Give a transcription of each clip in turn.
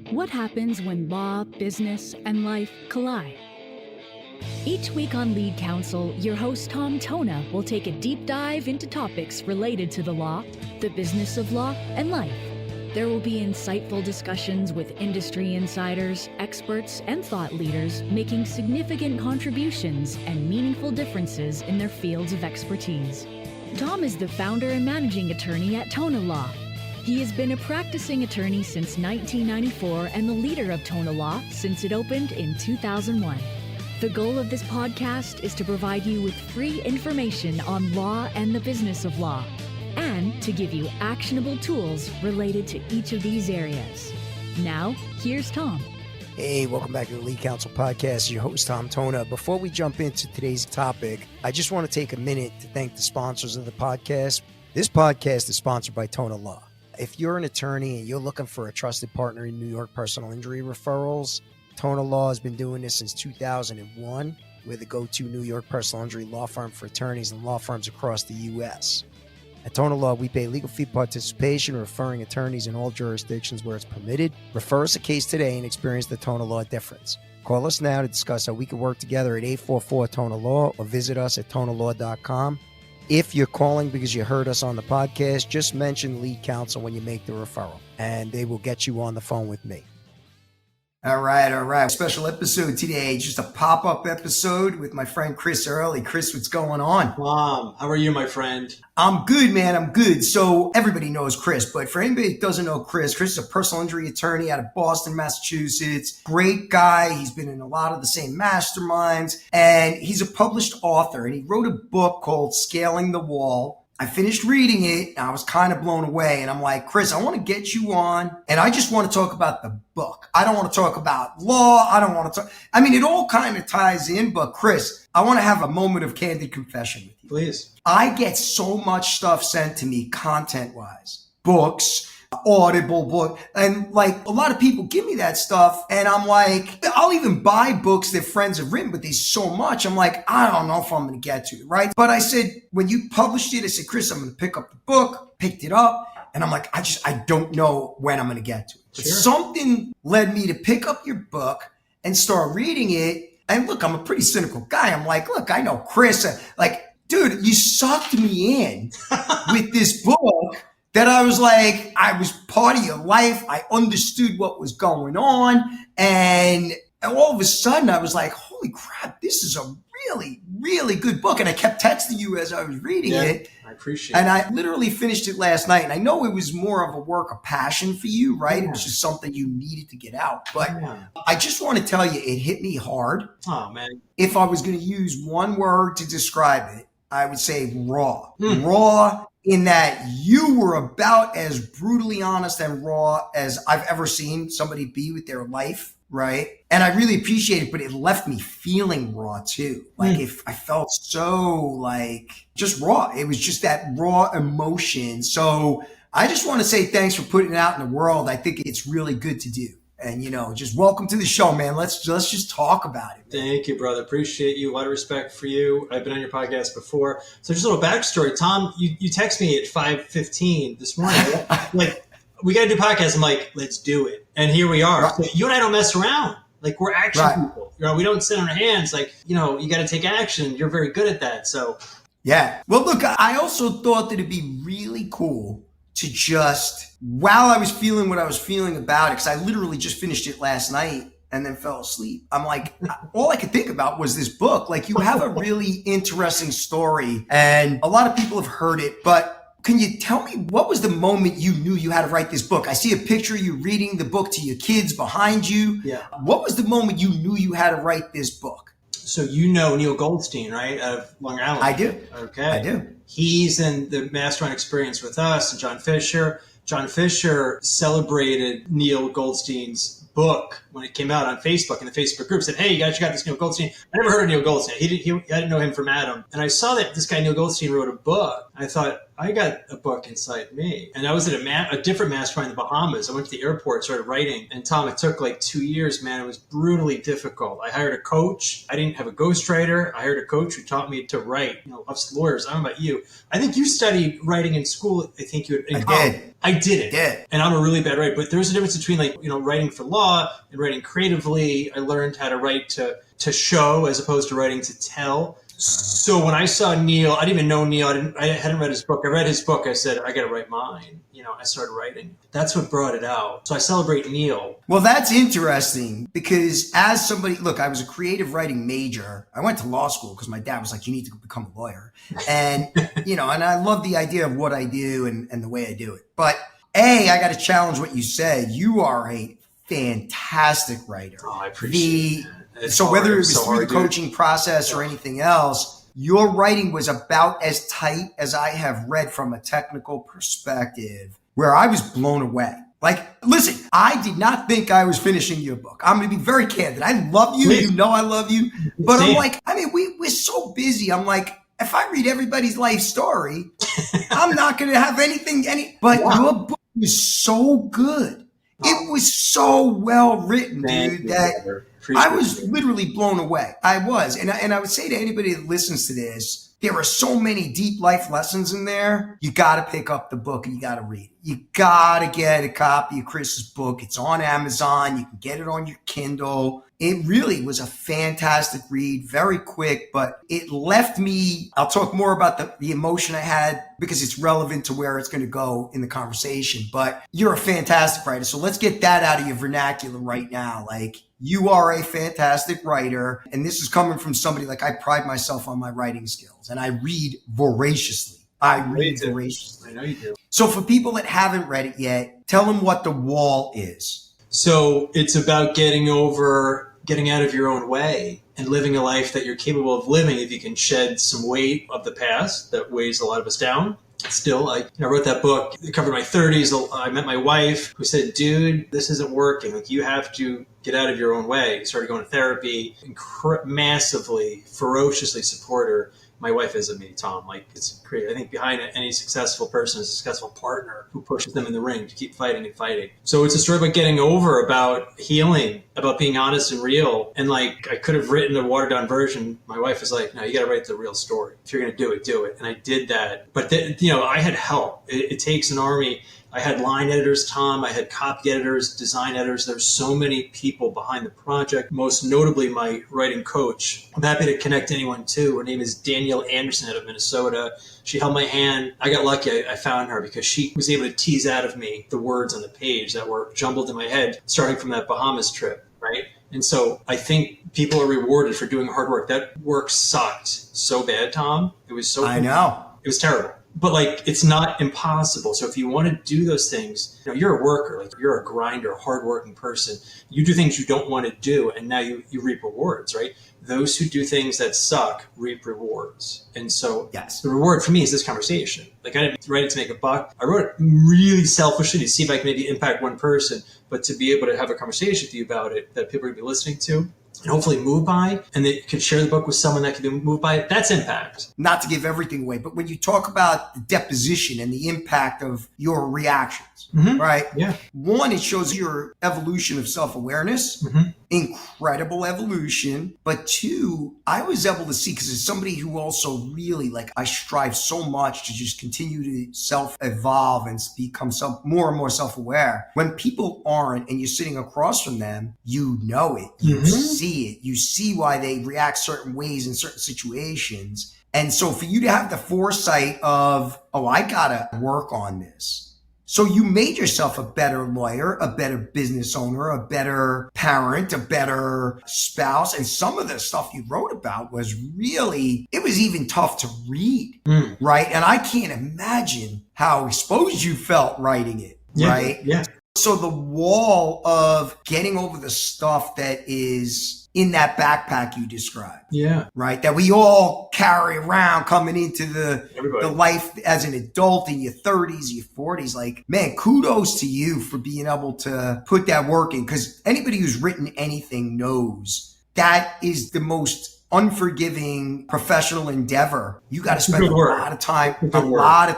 What happens when law, business, and life collide? Each week on Lead Counsel, your host Tom Tona will take a deep dive into topics related to the law, the business of law, and life. There will be insightful discussions with industry insiders, experts, and thought leaders making significant contributions and meaningful differences in their fields of expertise. Tom is the founder and managing attorney at TonaLaw. He has been a practicing attorney since 1994 and the leader of TonaLaw since it opened in 2001. The goal of this podcast is to provide you with free information on law and the business of law, and to give you actionable tools related to each of these areas. Now, here's Tom. Hey, welcome back to the Lead Counsel Podcast. Your host, Tom Tona. Before we jump into today's topic, I just want to take a minute to thank the sponsors of the podcast. This podcast is sponsored by TonaLaw. If you're an attorney and you're looking for a trusted partner in New York personal injury referrals, TonaLaw has been doing this since 2001. We're the go-to New York personal injury law firm for attorneys and law firms across the U.S. At TonaLaw, we pay legal fee participation, referring attorneys in all jurisdictions where it's permitted. Refer us a case today and experience the TonaLaw difference. Call us now to discuss how we can work together at 844-TonaLaw or visit us at TonaLaw.com. If you're calling because you heard us on the podcast, just mention Lead Counsel when you make the referral, and they will get you on the phone with me. All right. Special episode today, just a pop-up episode with my friend Chris Earley. Chris, what's going on? Mom, how are you, my friend? I'm good, man. I'm good. So everybody knows Chris, but for anybody that doesn't know Chris is a personal injury attorney out of Boston, Massachusetts. Great guy. He's been in a lot of the same masterminds, and he's a published author, and he wrote a book called Scaling the Wall. I finished reading it, and I was kind of blown away. And I'm like, Chris, I want to get you on, and I just want to talk about the book. I don't want to talk about law. I don't want to talk. I mean, it all kind of ties in, but Chris, I want to have a moment of candid confession with you. Please. I get so much stuff sent to me content-wise, books, Audible book, and like a lot of people give me that stuff, and I'm like, I'll even buy books that friends have written, but there's so much. I'm like, I don't know if I'm going to get to it, right? But I said, when you published it, I said, Chris, I'm going to pick up the book, picked it up, and I'm like, I don't know when I'm going to get to it. But something led me to pick up your book and start reading it. And look, I'm a pretty cynical guy. I'm like, look, I know Chris, dude, you sucked me in with this book that I was like, I was part of your life. I understood what was going on. And all of a sudden I was like, holy crap, this is a really, really good book. And I kept texting you as I was reading it. I appreciate it. And I literally finished it last night. And I know it was more of a work of passion for you, right? Yeah. It was just something you needed to get out. But I just want to tell you, it hit me hard. Oh, man. If I was going to use one word to describe it, I would say raw. Raw in that you were about as brutally honest and raw as I've ever seen somebody be with their life, right? And I really appreciate it, but it left me feeling raw too. Like if I felt so like just raw. It was just that raw emotion. So I just want to say thanks for putting it out in the world. I think it's really good to do. And, just welcome to the show, man. Let's just talk about it. Man. Thank you, brother. Appreciate you. A lot of respect for you. I've been on your podcast before. So just a little backstory. Tom, you text me at 5:15 this morning. Like, we got to do podcasts. I'm like, let's do it. And here we are. Right. So you and I don't mess around. Like, we're action people. We don't sit on our hands. Like, you got to take action. You're very good at that. So, yeah. Well, look, I also thought that it'd be really cool to just, while I was feeling what I was feeling about it, because I literally just finished it last night and then fell asleep. I'm like, all I could think about was this book. Like, you have a really interesting story, and a lot of people have heard it, but can you tell me what was the moment you knew you had to write this book? I see a picture of you reading the book to your kids behind you. Yeah. What was the moment you knew you had to write this book? So Neil Goldstein, right, out of Long Island? I do. Okay. I do. He's in the mastermind experience with us and John Fisher. John Fisher celebrated Neil Goldstein's book when it came out on Facebook in the Facebook group. Said, hey, you guys got this Neil Goldstein. I never heard of Neil Goldstein. I didn't know him from Adam. And I saw that this guy Neil Goldstein wrote a book. I thought, I got a book inside me. And I was at a different mastermind in the Bahamas. I went to the airport, started writing. And Tom, it took like 2 years, man. It was brutally difficult. I hired a coach. I didn't have a ghostwriter. I hired a coach who taught me to write. Us lawyers, I don't know about you. I think you studied writing in school. I think you had. I didn't. Yeah. And I'm a really bad writer. But there's a difference between writing for law and writing creatively. I learned how to write to show as opposed to writing to tell. So when I saw Neil, I didn't even know Neil. I hadn't read his book. I read his book. I said, I got to write mine. I started writing. That's what brought it out. So I celebrate Neil. Well, that's interesting because as somebody, look, I was a creative writing major. I went to law school because my dad was like, you need to become a lawyer. And, and I love the idea of what I do and the way I do it. But I got to challenge what you said. You are a fantastic writer. Oh, I appreciate it. So whether it was through the coaching process or anything else, your writing was about as tight as I have read from a technical perspective, where I was blown away. Like, listen, I did not think I was finishing your book. I'm going to be very candid. I love you. You know I love you. But I'm like, we're so busy. I'm like, if I read everybody's life story, I'm not going to have but your book was so good. It was so well written, dude, that I was literally blown away. I was. And I would say to anybody that listens to this, there are so many deep life lessons in there. You got to pick up the book and you got to read it. You got to get a copy of Chris's book. It's on Amazon. You can get it on your Kindle. It really was a fantastic read, very quick, but it left me, I'll talk more about the emotion I had because it's relevant to where it's going to go in the conversation, but you're a fantastic writer. So let's get that out of your vernacular right now. Like, you are a fantastic writer. And this is coming from somebody like I pride myself on my writing skills and I read voraciously. I know you do. So for people that haven't read it yet, tell them what The Wall is. So it's about getting out of your own way and living a life that you're capable of living if you can shed some weight of the past that weighs a lot of us down. Still, I wrote that book. It covered my 30s. I met my wife who said, dude, this isn't working. Like, you have to get out of your own way. Started going to therapy, massively, ferociously support her. My wife is me, Tom. Like, it's great. I think behind any successful person is a successful partner who pushes them in the ring to keep fighting and fighting. So it's a story about getting over, about healing, about being honest and real. And like, I could have written a watered down version. My wife was like, no, you got to write the real story. If you're going to do it, do it. And I did that. But I had help. It takes an army. I had line editors, Tom. I had copy editors, design editors. There's so many people behind the project, most notably my writing coach. I'm happy to connect anyone to. Her name is Danielle Anderson out of Minnesota. She held my hand. I got lucky. I found her because she was able to tease out of me the words on the page that were jumbled in my head, starting from that Bahamas trip, right? And so I think people are rewarded for doing hard work. That work sucked so bad, Tom. It was so... I know. It was terrible. But like, it's not impossible. So if you want to do those things, you're a worker, like you're a grinder, hardworking person. You do things you don't want to do, and now you reap rewards, right? Those who do things that suck reap rewards. And so The reward for me is this conversation. Like, I didn't write it to make a buck. I wrote it really selfishly to see if I could maybe impact one person, but to be able to have a conversation with you about it that people are going to be listening to and hopefully moved by, and they could share the book with someone that could be moved by it. That's impact. Not to give everything away, but when you talk about the deposition and the impact of your reactions, right? Yeah. One, it shows your evolution of self-awareness, incredible evolution. But two, I was able to see, because as somebody who also really, I strive so much to just continue to self-evolve and become more and more self-aware. When people aren't, and you're sitting across from them, you know it, you see it, you see why they react certain ways in certain situations. And so for you to have the foresight of, I gotta work on this. So you made yourself a better lawyer, a better business owner, a better parent, a better spouse. And some of the stuff you wrote about was really, it was even tough to read, right? And I can't imagine how exposed you felt writing it, right? Yeah. So the wall of getting over the stuff that is in that backpack you described. Yeah. Right? That we all carry around coming into the life as an adult in your 30s, your 40s. Like, man, kudos to you for being able to put that work in. Because anybody who's written anything knows that is the most unforgiving professional endeavor, you got to spend Good a word. lot of time, Good a word. lot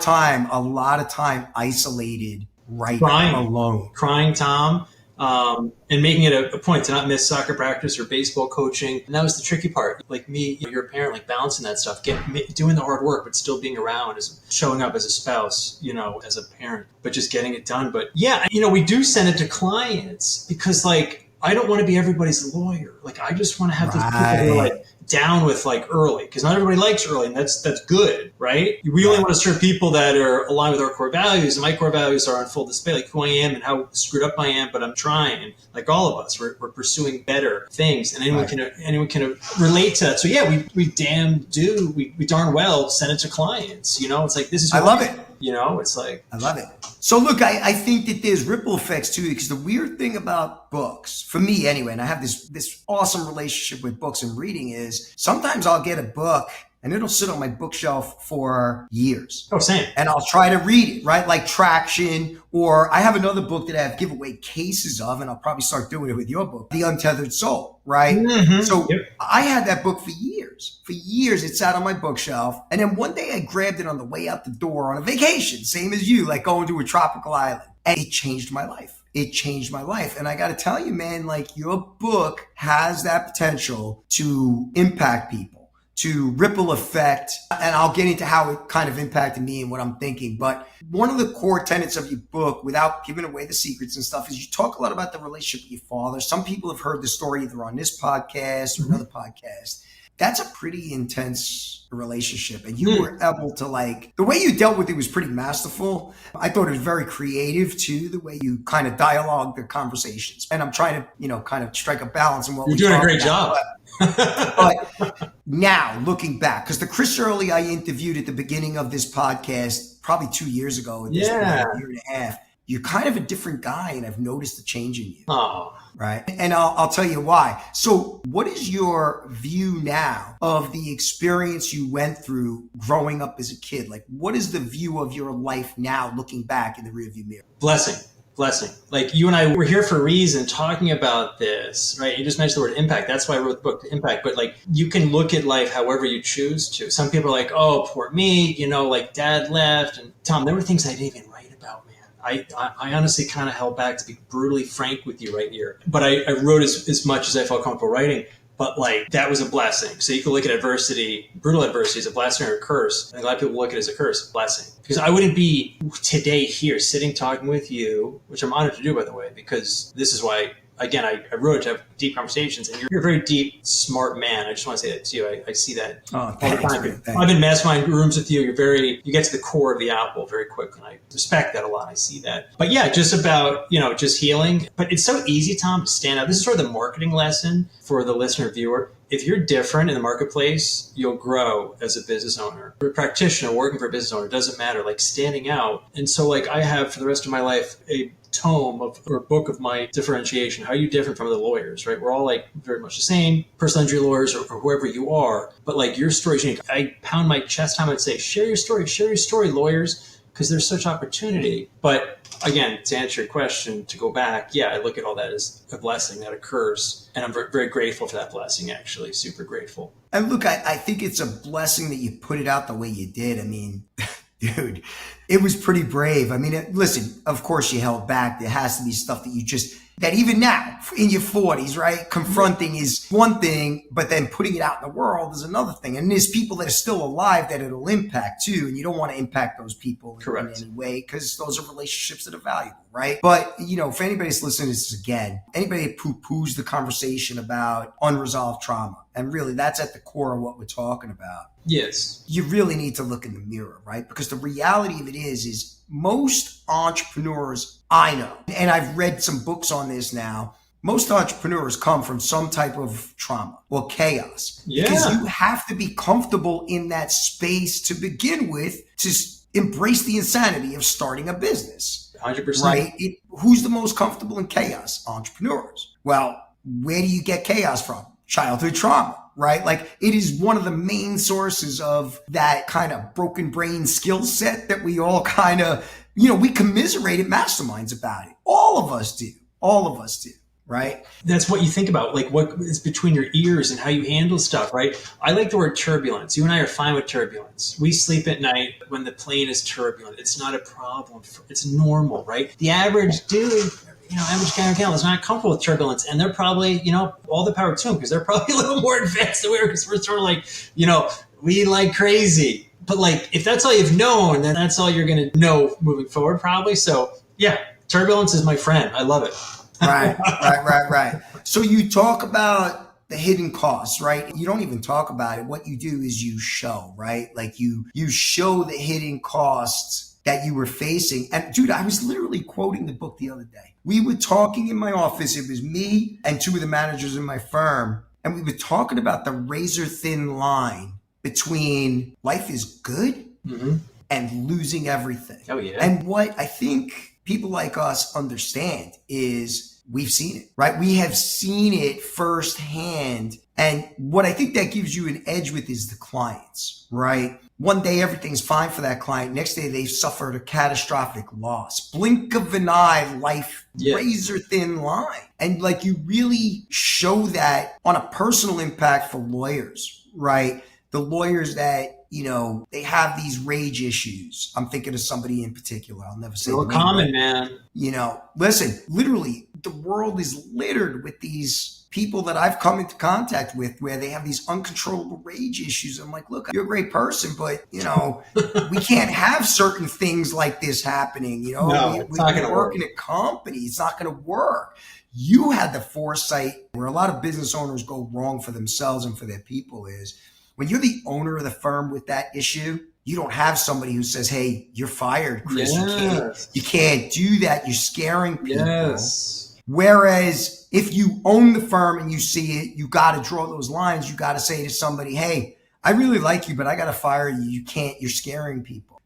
of time isolated, right? Alone. Crying, Tom, and making it a point to not miss soccer practice or baseball coaching. And that was the tricky part. Like me, you're a parent, like balancing that stuff, doing the hard work, but still being around, showing up as a spouse, as a parent, but just getting it done. But yeah, we do send it to clients because like, I don't want to be everybody's lawyer. Like, I just want to have those people who are like down with like Earley, because not everybody likes Earley, and that's good, right? We only want to serve people that are aligned with our core values, and my core values are on full display, like who I am and how screwed up I am, but I'm trying. And like all of us, we're pursuing better things, and anyone can relate to that. So yeah, we darn well send it to clients. It's like this is. I love it. It's like I love it. So look, I think that there's ripple effects too, because the weird thing about books, for me anyway, and I have this awesome relationship with books and reading, is sometimes I'll get a book and it'll sit on my bookshelf for years. Oh, same. And I'll try to read it, right? Like Traction, or I have another book that I have giveaway cases of, and I'll probably start doing it with your book, The Untethered Soul, right? Mm-hmm. So I had that book for years. For years, it sat on my bookshelf. And then one day I grabbed it on the way out the door on a vacation, same as you, like going to a tropical island. And it changed my life. It changed my life. And I got to tell you, man, like your book has that potential to impact people, to ripple effect. And I'll get into how it kind of impacted me and what I'm thinking. But one of the core tenets of your book, without giving away the secrets and stuff, is you talk a lot about the relationship with your father. Some people have heard the story either on this podcast or another podcast. That's a pretty intense relationship. And you were able to, like, the way you dealt with it was pretty masterful. I thought it was very creative too, the way you kind of dialogue the conversations. And I'm trying to, kind of strike a balance in what you're doing a great job. But now looking back, because the Chris Earley I interviewed at the beginning of this podcast, probably 2 years ago, a year and a half, you're kind of a different guy, and I've noticed the change in you. Oh. Right. And I'll tell you why. So what is your view now of the experience you went through growing up as a kid? Like, what is the view of your life now looking back in the rearview mirror? Blessing. Like you and I were here for a reason talking about this, right? You just mentioned the word impact. That's why I wrote the book, Impact. But like, you can look at life however you choose to. Some people are like, oh, poor me, like dad left. And Tom, there were things I didn't even write about, man. I honestly kind of held back, to be brutally frank with you right here. But I wrote as much as I felt comfortable writing. But like, that was a blessing. So you can look at adversity, brutal adversity, as a blessing or a curse. And a lot of people look at it as a curse, blessing. Because I wouldn't be today here sitting talking with you, which I'm honored to do, by the way, because this is why, again, I wrote to have deep conversations, and you're a very deep, smart man. I just want to say that to you. I see that all the time. I've been in mastermind rooms with you. You get to the core of the apple very quick, and I respect that a lot. I see that. But yeah, just about, just healing. But it's so easy, Tom, to stand out. This is sort of the marketing lesson for the listener viewer. If you're different in the marketplace, you'll grow as a business owner. Or a practitioner working for a business owner, it doesn't matter, like standing out. And so like, I have for the rest of my life a tome or book of my differentiation. How are you different from the lawyers, right? We're all like very much the same, personal injury lawyers or whoever you are, but like your story is unique. I pound my chest time and say, share your story, lawyers, because there's such opportunity. But again, to answer your question, to go back, yeah, I look at all that as a blessing, not a curse. And I'm very, very grateful for that blessing, actually, super grateful. And look, I think it's a blessing that you put it out the way you did. I mean, dude, it was pretty brave. I mean, listen, of course you held back. There has to be stuff that even now in your 40s, right? Confronting is one thing, but then putting it out in the world is another thing. And there's people that are still alive that it'll impact too. And you don't want to impact those people in any way, because those are relationships that are valuable, right? But, if anybody's listening to this again, anybody that poo-poos the conversation about unresolved trauma, and really that's at the core of what we're talking about. Yes. You really need to look in the mirror, right? Because the reality of it is most entrepreneurs I know, and I've read some books on this now, most entrepreneurs come from some type of trauma or chaos. Yeah. Because you have to be comfortable in that space to begin with, to embrace the insanity of starting a business. 100%. Right? Who's the most comfortable in chaos? Entrepreneurs. Well, where do you get chaos from? Childhood trauma. Right? Like, it is one of the main sources of that kind of broken brain skill set that we all kind of, we commiserate at masterminds about it. All of us do. right? That's what you think about, like what is between your ears and how you handle stuff, right? I like the word turbulence. You and I are fine with turbulence. We sleep at night when the plane is turbulent. It's not a problem. It's normal, right? The average dude, average guy or gal is not comfortable with turbulence, and they're probably, all the power to them because they're probably a little more advanced than we are because we're sort of like, we like crazy. But like, if that's all you've known, then that's all you're going to know moving forward, probably. So yeah, turbulence is my friend. I love it. Right. So you talk about the hidden costs, right? You don't even talk about it. What you do is you show, right? Like you show the hidden costs that you were facing. And dude, I was literally quoting the book the other day. We were talking in my office. It was me and two of the managers in my firm. And we were talking about the razor thin line between life is good and losing everything. Oh, yeah. And what I think people like us understand is we've seen it, right? We have seen it firsthand. And what I think that gives you an edge with is the clients, right? One day, everything's fine for that client. Next day, they've suffered a catastrophic loss. Blink of an eye, life, razor thin line. And like you really show that on a personal impact for lawyers, right? The lawyers that, they have these rage issues. I'm thinking of somebody in particular. I'll never say the name. Common, man. Listen, literally, the world is littered with these people that I've come into contact with where they have these uncontrollable rage issues. I'm like, look, you're a great person, but, we can't have certain things like this happening. No, it's not going to work in a company. It's not going to work. You had the foresight where a lot of business owners go wrong for themselves and for their people is when you're the owner of the firm with that issue, you don't have somebody who says, hey, you're fired, Chris. Yes. You can't do that. You're scaring people. Yes. Whereas if you own the firm and you see it, you got to draw those lines. You got to say to somebody, hey, I really like you, but I got to fire you. You can't, you're scaring people,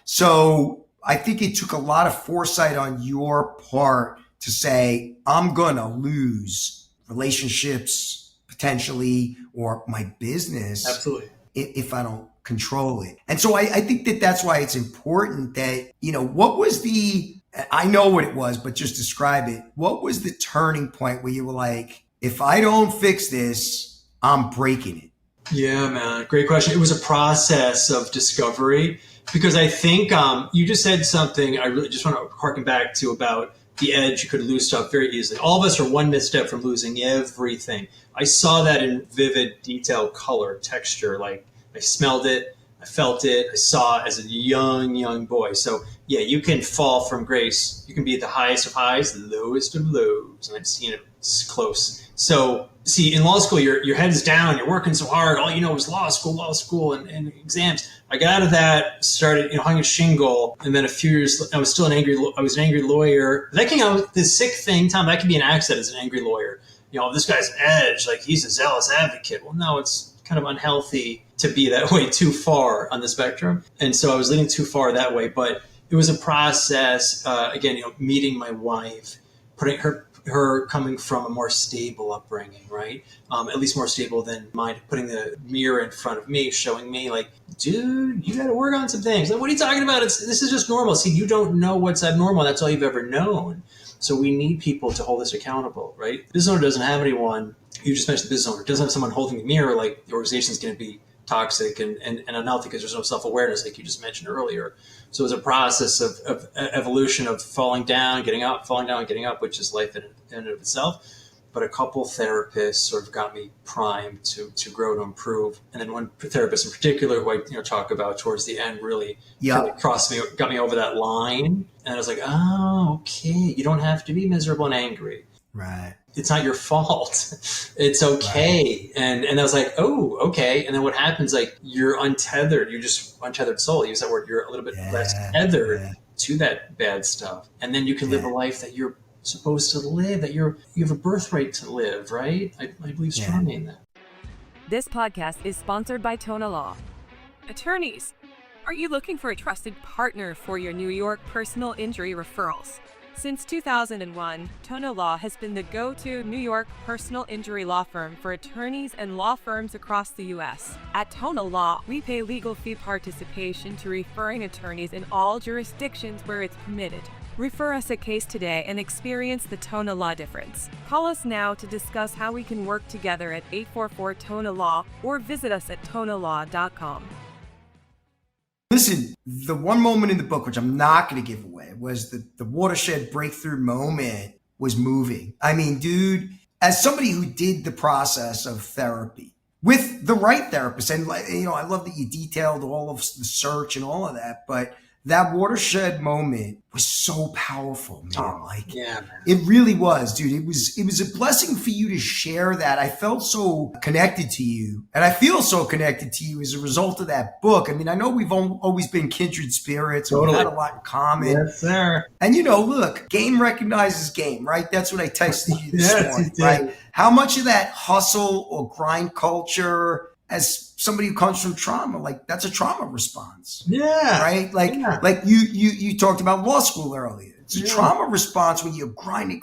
So I think it took a lot of foresight on your part to say, I'm going to lose relationships potentially, or my business. Absolutely. If I don't control it. And so I think that that's why it's important that, what was I know what it was, but just describe it. What was the turning point where you were like, if I don't fix this, I'm breaking it? Yeah, man. Great question. It was a process of discovery because I think you just said something I really just want to harken back to about the edge. You could lose stuff very easily. All of us are one misstep from losing everything. I saw that in vivid detail, color, texture. Like I smelled it, I felt it, I saw it as a young boy. So yeah, you can fall from grace. You can be at the highest of highs, the lowest of lows. And I've seen it close. So see, in law school, your head is down, you're working so hard. All you know is law school and exams. I got out of that, started, hung a shingle. And then a few years, I was an angry lawyer. That can, the sick thing, Tom, that can be an accident as an angry lawyer. This guy's an edge, like he's a zealous advocate. Well, no, it's kind of unhealthy to be that way too far on the spectrum. And so I was leaning too far that way, but it was a process, again, meeting my wife, putting her coming from a more stable upbringing, right? At least more stable than mine, putting the mirror in front of me, showing me like, dude, you got to work on some things. Like, what are you talking about? This is just normal. See, you don't know what's abnormal. That's all you've ever known. So we need people to hold us accountable, right? Business owner doesn't have anyone. You just mentioned the business owner. Doesn't have someone holding the mirror, like the organization's going to be toxic and unhealthy because there's no self-awareness, like you just mentioned earlier. So it's a process of evolution of falling down, getting up, falling down, getting up, which is life in and of itself. But a couple therapists sort of got me primed to grow, to improve. And then one therapist in particular, who I talk about towards the end, really got me over that line. And I was like, oh, okay, you don't have to be miserable and angry. Right. It's not your fault. It's okay. Right. And I was like, oh, okay. And then what happens, like you're untethered. You're just untethered soul. I use that word. You're a little bit less tethered to that bad stuff. And then you can live a life that you're supposed to live, that you have a birthright to live, right? I believe strongly in that. This podcast is sponsored by TonaLaw. Attorneys, are you looking for a trusted partner for your New York personal injury referrals? Since 2001, TonaLaw has been the go-to New York personal injury law firm for attorneys and law firms across the U.S. At TonaLaw, we pay legal fee participation to referring attorneys in all jurisdictions where it's permitted. Refer us a case today and experience the TonaLaw difference. Call us now to discuss how we can work together at 844-TONA-LAW or visit us at TonaLaw.com. Listen, the one moment in the book, which I'm not going to give away, was the watershed breakthrough moment was moving. I mean, dude, as somebody who did the process of therapy with the right therapist, and I love that you detailed all of the search and all of that, but that watershed moment was so powerful, man. It really was, dude. It was a blessing for you to share that. I felt so connected to you, and I feel so connected to you as a result of that book. I mean, I know we've always been kindred spirits. Totally. We've had a lot in common. Yes, sir. And look, game recognizes game, right? That's what I texted you this morning, right? How much of that hustle or grind culture, as somebody who comes from trauma, like that's a trauma response. Yeah. Right? Like you talked about law school earlier. It's a trauma response when you're grinding,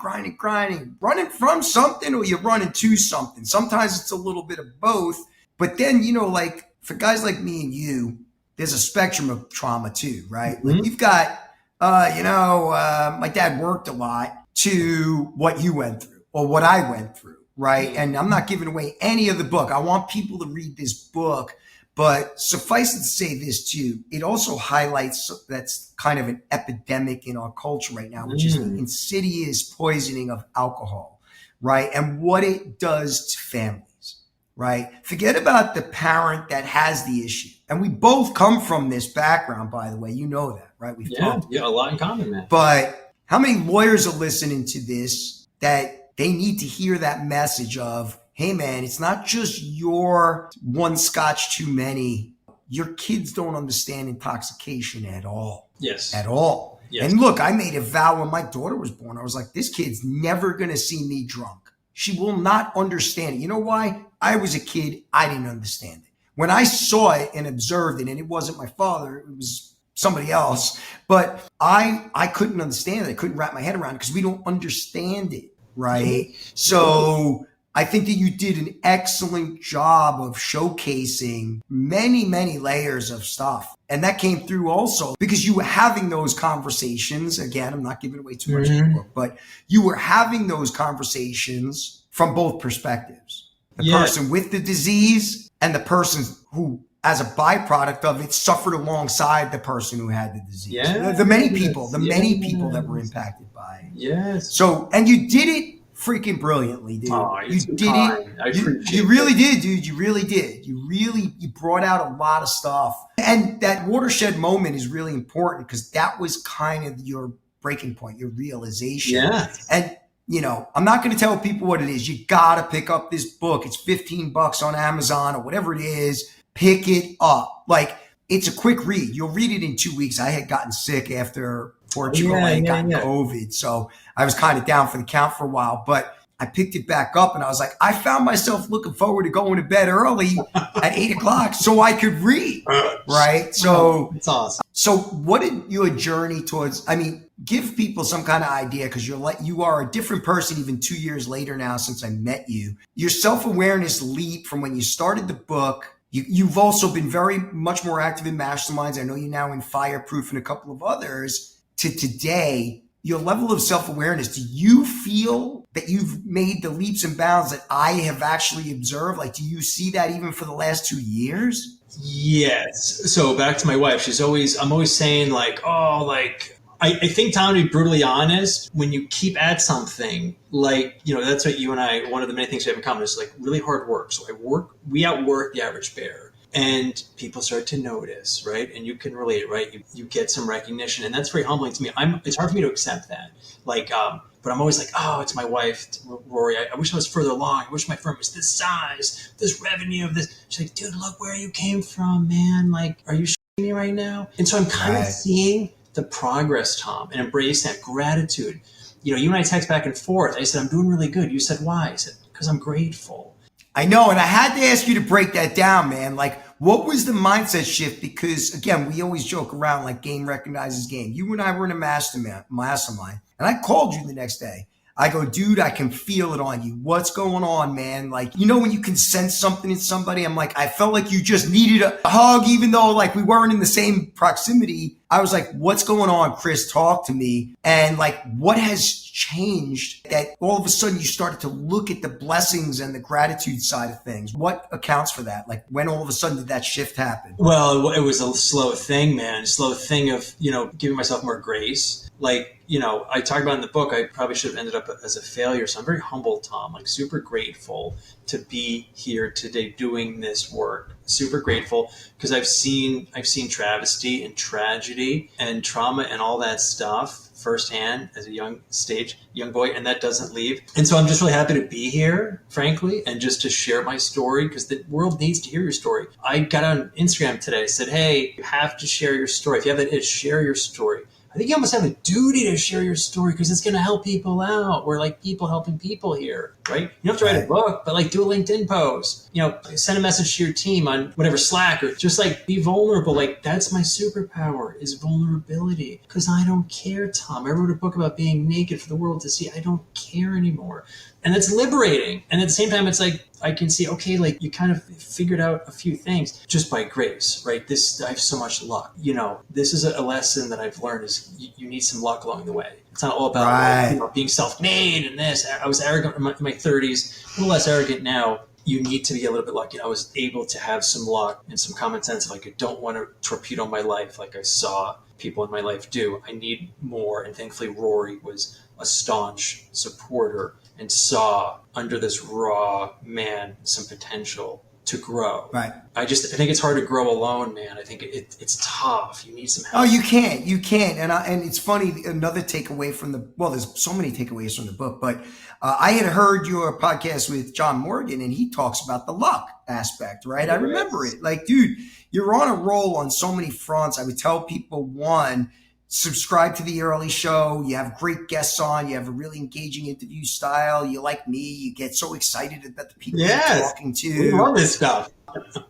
running from something or you're running to something. Sometimes it's a little bit of both. But then, like for guys like me and you, there's a spectrum of trauma too, right? Mm-hmm. Like you've got, my dad worked a lot to what you went through or what I went through. Right. And I'm not giving away any of the book. I want people to read this book, but suffice it to say this too. It also highlights that's kind of an epidemic in our culture right now, which is the insidious poisoning of alcohol. Right. And what it does to families. Right. Forget about the parent that has the issue. And we both come from this background, by the way. You know that, right? We've talked. Yeah, a lot in common, man. But how many lawyers are listening to this that they need to hear that message of, hey, man, it's not just your one scotch too many. Your kids don't understand intoxication at all. Yes. At all. Yes. And look, I made a vow when my daughter was born. I was like, this kid's never going to see me drunk. She will not understand it. You know why? I was a kid. I didn't understand it. When I saw it and observed it, and it wasn't my father, it was somebody else, but I couldn't understand it. I couldn't wrap my head around it because we don't understand it. Right. So I think that you did an excellent job of showcasing many, many layers of stuff. And that came through also because you were having those conversations. Again, I'm not giving away too much of the book, but you were having those conversations from both perspectives. The person with the disease and the person who, as a byproduct of it, suffered alongside the person who had the disease. Yeah. The many people that were impacted by it. Yes. So, and you did it freaking brilliantly, dude. You did it. You really did, dude. You really did. You brought out a lot of stuff. And that watershed moment is really important because that was kind of your breaking point, your realization. Yeah. And, I'm not going to tell people what it is. You got to pick up this book. It's $15 on Amazon or whatever it is. Pick it up. Like, it's a quick read. You'll read it in 2 weeks. I had gotten sick after Portugal. I had gotten COVID. So I was kind of down for the count for a while, but I picked it back up and I was like, I found myself looking forward to going to bed early at 8:00 so I could read. Right. So it's awesome. So what did your journey towards, give people some kind of idea because you are a different person even 2 years later now since I met you. Your self-awareness leap from when you started the book. You've also been very much more active in masterminds. I know you're now in Fireproof and a couple of others. To today, your level of self-awareness, do you feel that you've made the leaps and bounds that I have actually observed? Like, do you see that even for the last 2 years? Yes. So back to my wife, I'm always saying I think, Tom, to be brutally honest, when you keep at something, that's what you and I, one of the many things we have in common is really hard work. So we outwork the average bear. And people start to notice, right? And you can relate, right? You get some recognition, and that's very humbling to me. It's hard for me to accept that. But I'm always like, oh, it's my wife, Rory. I wish I was further along. I wish my firm was this size, this revenue of this. She's like, dude, look where you came from, man. Are you shitting me right now? And so I'm kind of seeing the progress, Tom, and embrace that gratitude. You and I text back and forth. I said, I'm doing really good. You said, why? I said, because I'm grateful. I know. And I had to ask you to break that down, man. What was the mindset shift? Because again, we always joke around game recognizes game. You and I were in a mastermind and I called you the next day. I go, dude, I can feel it on you. What's going on, man? Like, you know, when you can sense something in somebody, I'm like, I felt like you just needed a hug, even though like we weren't in the same proximity. I was like, what's going on, Chris? Talk to me. And like, what has changed that all of a sudden you started to look at the blessings and the gratitude side of things? What accounts for that? Like, when all of a sudden did that shift happen? Well, it was a slow thing, man. Slow thing of, giving myself more grace. Like, I talk about in the book, I probably should have ended up as a failure. So I'm very humble, Tom, like super grateful to be here today doing this work. Super grateful because I've seen travesty and tragedy and trauma and all that stuff firsthand as a young boy, and that doesn't leave. And so I'm just really happy to be here, frankly, and just to share my story because the world needs to hear your story. I got on Instagram today, said, hey, you have to share your story. If you have that itch, share your story. I think you almost have a duty to share your story because it's going to help people out. We're like people helping people here, right? You don't have to write a book, but like do a LinkedIn post, send a message to your team on whatever Slack, or just like be vulnerable. Like that's my superpower is vulnerability because I don't care, Tom. I wrote a book about being naked for the world to see. I don't care anymore. And that's liberating. And at the same time, it's like, I can see, okay, like you kind of figured out a few things just by grace, right? I have so much luck. This is a lesson that I've learned is you need some luck along the way. It's not all about being self-made and this. I was arrogant in my 30s, a little less arrogant now. You need to be a little bit lucky. I was able to have some luck and some common sense. If I don't want to torpedo my life like I saw people in my life do, I need more. And thankfully, Rory was a staunch supporter and saw under this raw man some potential to grow. Right. I think it's hard to grow alone, man. I think it's tough. You need some help. Oh, you can't. And it's funny. Another takeaway from there's so many takeaways from the book, but I had heard your podcast with John Morgan, and he talks about the luck aspect, right? I remember it. Like, dude, you're on a roll on so many fronts. I would tell people, one, subscribe to the Early Show. You have great guests on. You have a really engaging interview style. You like me. You get so excited about the people you're talking to. We love this stuff.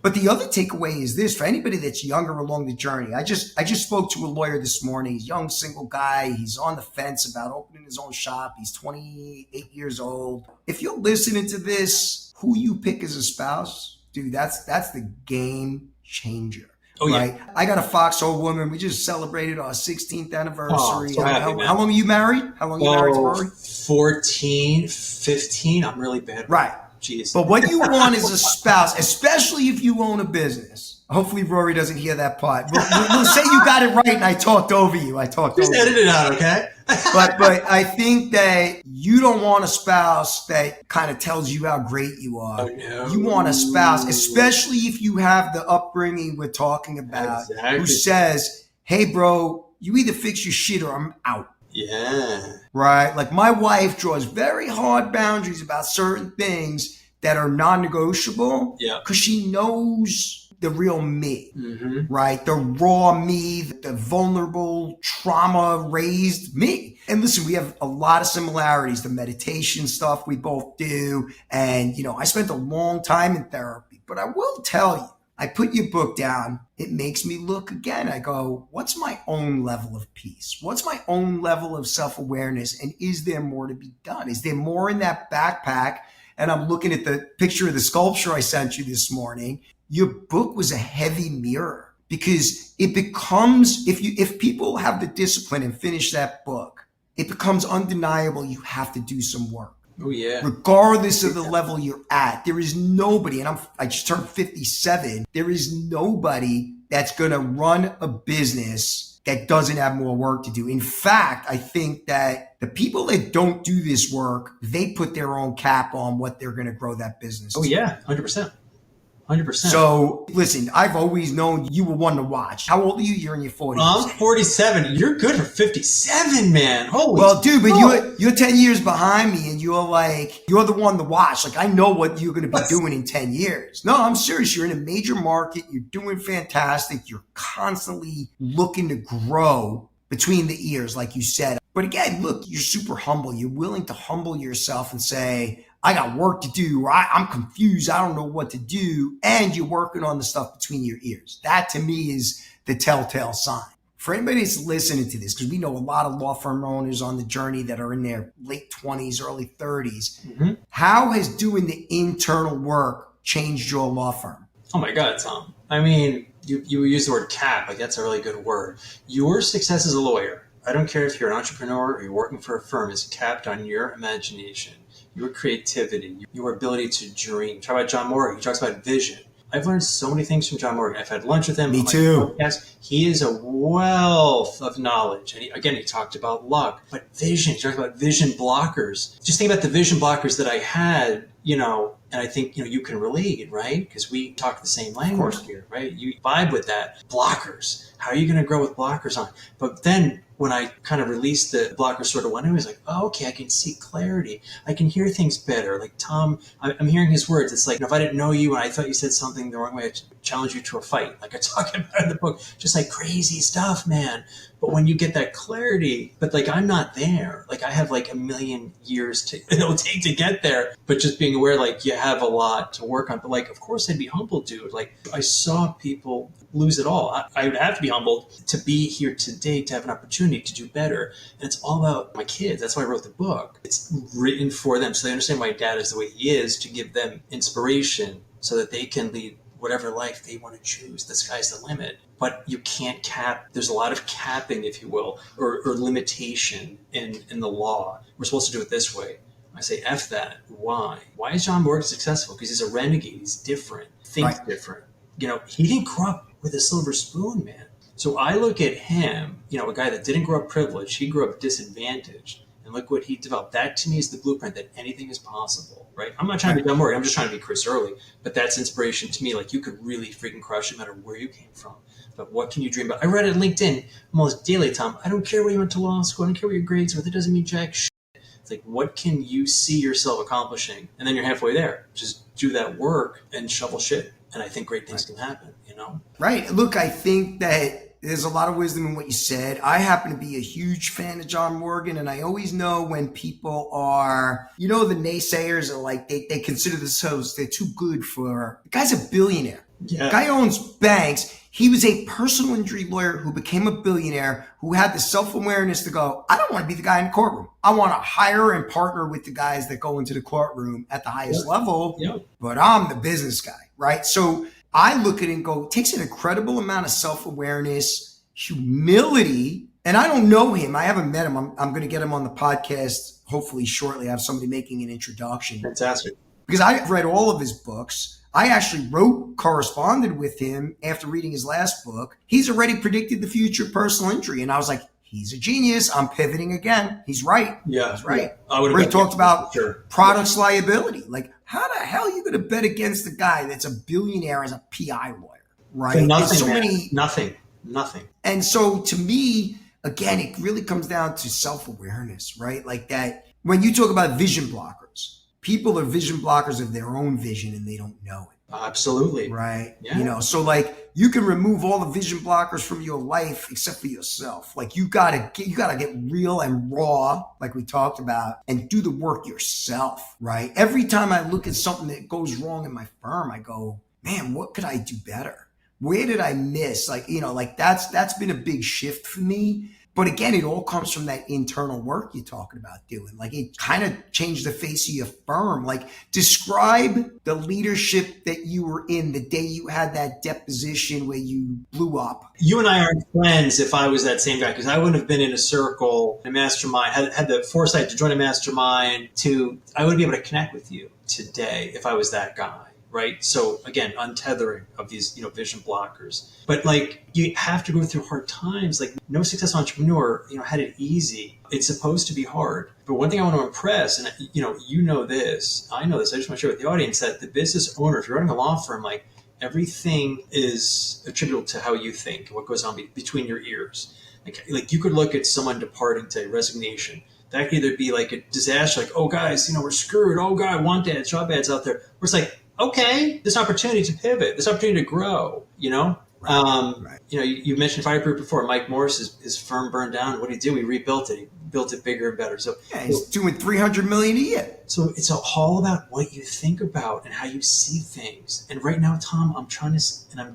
But the other takeaway is this: for anybody that's younger along the journey, I just spoke to a lawyer this morning. He's a young single guy. He's on the fence about opening his own shop. He's 28 years old. If you're listening to this, who you pick as a spouse, dude, that's the game changer. Oh, yeah. Right. I got a foxhole woman. We just celebrated our 16th anniversary. So happy, how long are you married? How long are you married to Rory? 14, 15. I'm really bad. Right. Jeez. But what you want is a spouse, especially if you own a business. Hopefully Rory doesn't hear that part. We'll say you got it right and I talked over you. Just edit it out, okay? But I think that you don't want a spouse that kind of tells you how great you are. Oh, no. You want a spouse, especially if you have the upbringing we're talking about, who says, hey, bro, you either fix your shit or I'm out. Yeah. Right? Like my wife draws very hard boundaries about certain things that are non-negotiable because she knows the real me, right? The raw me, the vulnerable, trauma-raised me. And listen, we have a lot of similarities. The meditation stuff we both do. And, I spent a long time in therapy. But I will tell you, I put your book down. It makes me look again. I go, what's my own level of peace? What's my own level of self-awareness? And is there more to be done? Is there more in that backpack? And I'm looking at the picture of the sculpture I sent you this morning. Your book was a heavy mirror because it becomes, if people have the discipline and finish that book, it becomes undeniable you have to do some work. Oh, yeah. Regardless of the level you're at, there is nobody, and I just turned 57, there is nobody that's going to run a business that doesn't have more work to do. In fact, I think that the people that don't do this work, they put their own cap on what they're going to grow that business to. Yeah, 100%. 100%. So listen, I've always known you were one to watch. How old are you? You're in your 40s. I'm 47. You're good for 57, man. Holy. Well, dude, but you're 10 years behind me, and you're the one to watch. Like I know what you're going to be doing in 10 years. No, I'm serious. You're in a major market. You're doing fantastic. You're constantly looking to grow between the ears, like you said. But again, look, you're super humble. You're willing to humble yourself and say, I got work to do, or I'm confused, I don't know what to do, and you're working on the stuff between your ears. That to me is the telltale sign. For anybody that's listening to this, because we know a lot of law firm owners on the journey that are in their late 20s, early 30s, how has doing the internal work changed your law firm? Oh my God, Tom. I mean, you use the word cap, like that's a really good word. Your success as a lawyer, I don't care if you're an entrepreneur or you're working for a firm, is capped on your imagination, your creativity, your ability to dream. Talk about John Morgan. He talks about vision. I've learned so many things from John Morgan. I've had lunch with him. Me too. He is a wealth of knowledge. And he talked about luck, but vision. He talked about vision blockers. Just think about the vision blockers that I had, and I think, you can relate, right? Because we talk the same language here, right? You vibe with that. Blockers. How are you going to grow with blockers on? But then when I kind of released the blockers sort of one, I was like, oh, okay, I can see clarity. I can hear things better. Like Tom, I'm hearing his words. It's like, if I didn't know you and I thought you said something the wrong way, I'd challenge you to a fight. Like I talk about in the book, just like crazy stuff, man. But when you get that clarity, but like I'm not there. Like I have like a million years it'll take to get there. But just being aware, like you have a lot to work on. But like, of course, I'd be humbled, dude. Like I saw people lose it all. I would have to be humbled to be here today, to have an opportunity to do better. And it's all about my kids. That's why I wrote the book. It's written for them so they understand why dad is the way he is, to give them inspiration so that they can lead whatever life they want to choose. The sky's the limit. But you can't cap. There's a lot of capping, if you will, or limitation in the law. We're supposed to do it this way. I say, F that. Why? Why is John Morgan successful? Because he's a renegade. He's different. Thinks different. He didn't grow up with a silver spoon, man. So I look at him, a guy that didn't grow up privileged. He grew up disadvantaged. And look what he developed. That to me is the blueprint that anything is possible, right? I'm not trying to be John Morgan. I'm just trying to be Chris Earley. But that's inspiration to me. Like you could really freaking crush it no matter where you came from. But what can you dream about? I read it on LinkedIn almost daily, Tom. I don't care where you went to law school. I don't care what your grades were. That doesn't mean jack shit. It's like, what can you see yourself accomplishing? And then you're halfway there. Just do that work and shovel shit. And I think great things can happen, Right. Look, I think that there's a lot of wisdom in what you said. I happen to be a huge fan of John Morgan, and I always know when people are, the naysayers are like, they consider themselves, they're too good for, the guy's a billionaire. Yeah. The guy owns banks. He was a personal injury lawyer who became a billionaire, who had the self-awareness to go, I don't want to be the guy in the courtroom. I want to hire and partner with the guys that go into the courtroom at the highest level, but I'm the business guy, right? So I look at it and go, it takes an incredible amount of self-awareness, humility, and I don't know him. I haven't met him. I'm going to get him on the podcast hopefully shortly. I have somebody making an introduction. Fantastic. Because I've read all of his books. I actually corresponded with him after reading his last book. He's already predicted the future of personal injury. And I was like, he's a genius. I'm pivoting again. He's right. Yeah. He's right. Yeah. Where he talked about products liability. Like, how the hell are you going to bet against a guy that's a billionaire as a PI lawyer? Right. So nothing. Nothing. And so to me, again, it really comes down to self-awareness, right? Like that, when you talk about vision blockers, people are vision blockers of their own vision and they don't know it. Absolutely. Right. Yeah. So like you can remove all the vision blockers from your life except for yourself. Like you gotta get real and raw, like we talked about, and do the work yourself. Right. Every time I look at something that goes wrong in my firm, I go, man, what could I do better? Where did I miss? Like, that's been a big shift for me. But again, it all comes from that internal work you're talking about doing. Like it kind of changed the face of your firm. Like describe the leadership that you were in the day you had that deposition where you blew up. You and I aren't friends if I was that same guy, because I wouldn't have been in a circle, a mastermind, had the foresight to join a mastermind I would be able to connect with you today if I was that guy. Right. So again, untethering of these, vision blockers. But like you have to go through hard times. Like no successful entrepreneur, had it easy. It's supposed to be hard. But one thing I want to impress, and this, I know this, I just want to share with the audience that the business owner, if you're running a law firm, like everything is attributable to how you think, what goes on between your ears. Like you could look at someone departing to resignation. That could either be like a disaster, like, oh guys, we're screwed. Oh God, want ads, job ads out there. Or it's like, okay, this opportunity to pivot, this opportunity to grow, Right. You mentioned Fireproof before. Mike Morris, his firm burned down. What did he do? He rebuilt it. He built it bigger and better. So he's doing $300 million a year. So it's all about what you think about and how you see things. And right now, Tom, I'm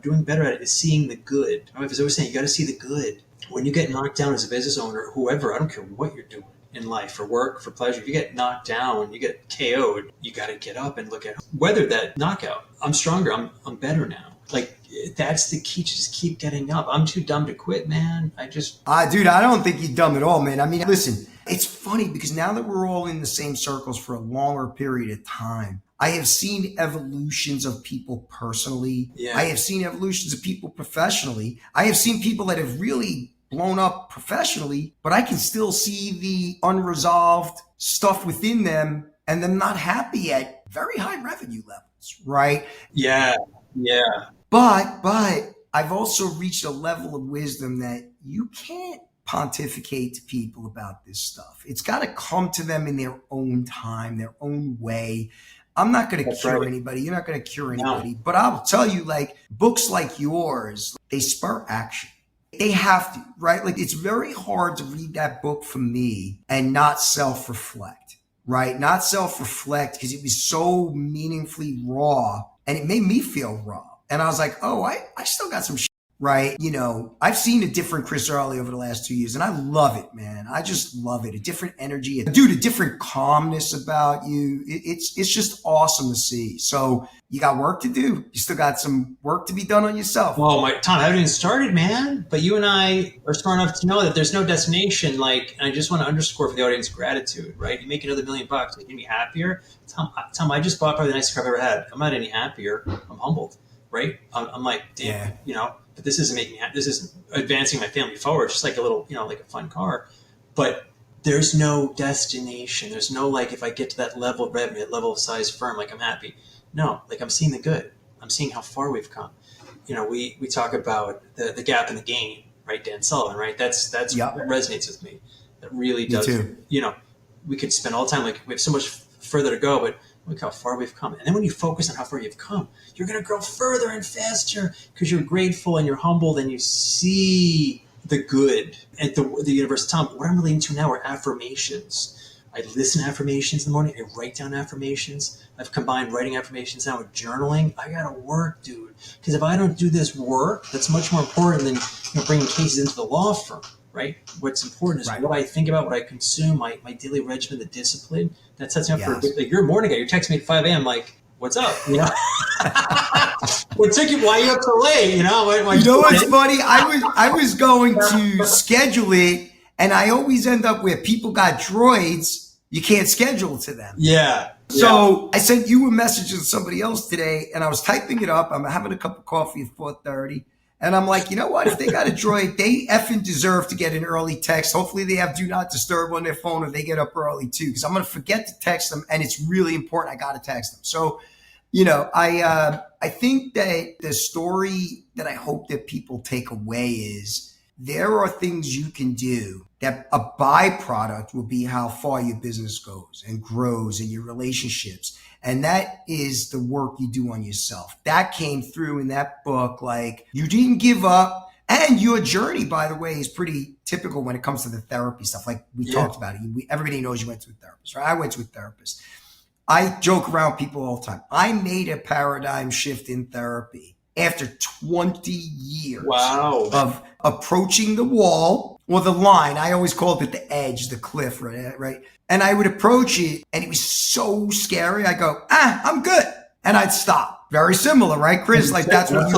doing better at it, is seeing the good. My wife is always saying, you got to see the good. when you get knocked down as a business owner, whoever, I don't care what you're doing in life, for work, for pleasure, if you get knocked down, you get KO'd, you got to get up and look at weather that knockout. I'm stronger. I'm better now. Like, that's the key. Just keep getting up. I'm too dumb to quit, man. Dude, I don't think you're dumb at all, man. I mean, listen, it's funny because now that we're all in the same circles for a longer period of time, I have seen evolutions of people personally. Yeah. I have seen evolutions of people professionally. I have seen people that have really blown up professionally, but I can still see the unresolved stuff within them and them not happy at very high revenue levels, right? Yeah. But I've also reached a level of wisdom that you can't pontificate to people about this stuff. It's got to come to them in their own time, their own way. I'm not going to cure anybody. You're not going to cure anybody. No. But I'll tell you, like, books like yours, they spur action. They have to, right? Like, it's very hard to read that book for me and not self-reflect, right? Not self-reflect because it was so meaningfully raw and it made me feel raw. And I was like, oh, I still got some shit, right? You know, I've seen a different Chris Earley over the last 2 years and I love it, man. I just love it. A different energy, dude, a different calmness about you. It's just awesome to see. So you got work to do. You still got some work to be done on yourself. Well, Tom, I haven't even started, man. But you and I are smart enough to know that there's no destination. Like, and I just want to underscore for the audience gratitude, right? You make another $1 million, like, you can be happier. Tom, I just bought probably the nicest car I've ever had. I'm not any happier. I'm humbled, right? I'm like, damn, you know, but this isn't making me happy. This isn't advancing my family forward. It's just like a little, you know, like a fun car. But there's no destination. There's no, like, if I get to that level of revenue, that level of size firm, like, I'm happy. No, like, I'm seeing the good. I'm seeing how far we've come. You know, we talk about the gap in the gain, right? Dan Sullivan, right? That's that resonates with me. That really does. Me too. You know, we could spend all the time, like, we have so much further to go, but look how far we've come. And then when you focus on how far you've come, you're going to grow further and faster because you're grateful and you're humbled and you see the good at the universe. Tom, what I'm really into now are affirmations. I listen to affirmations in the morning. I write down affirmations. I've combined writing affirmations now with journaling. I got to work, dude. Because if I don't do this work, that's much more important than, you know, bringing cases into the law firm, right? What's important is what I think about, what I consume, my daily regimen, the discipline. That sets me up for, like, you're a morning guy. You're texting me at 5 a.m. like, what's up? You know? What took you? Why are you up so late? You know? You know what's funny? I was going to schedule it, and I always end up where people got droids. You can't schedule to them. Yeah. So I sent you a message to somebody else today, and I was typing it up. I'm having a cup of coffee at 4:30. And I'm like, you know what? If they got a droid, they effing deserve to get an early text. Hopefully they have do not disturb on their phone or they get up early too, because I'm going to forget to text them. And it's really important. I got to text them. So, you know, I think that the story that I hope that people take away is there are things you can do that a byproduct will be how far your business goes and grows and your relationships. And that is the work you do on yourself. That came through in that book. Like, you didn't give up. And your journey, by the way, is pretty typical when it comes to the therapy stuff. Like we talked about it. Everybody knows you went to a therapist, right? I went to a therapist. I joke around with people all the time. I made a paradigm shift in therapy after 20 years of approaching the wall or the line. I always called it the edge, the cliff, right? And I would approach it and it was so scary. I go, I'm good. And I'd stop. Very similar, right, Chris? Like, that's what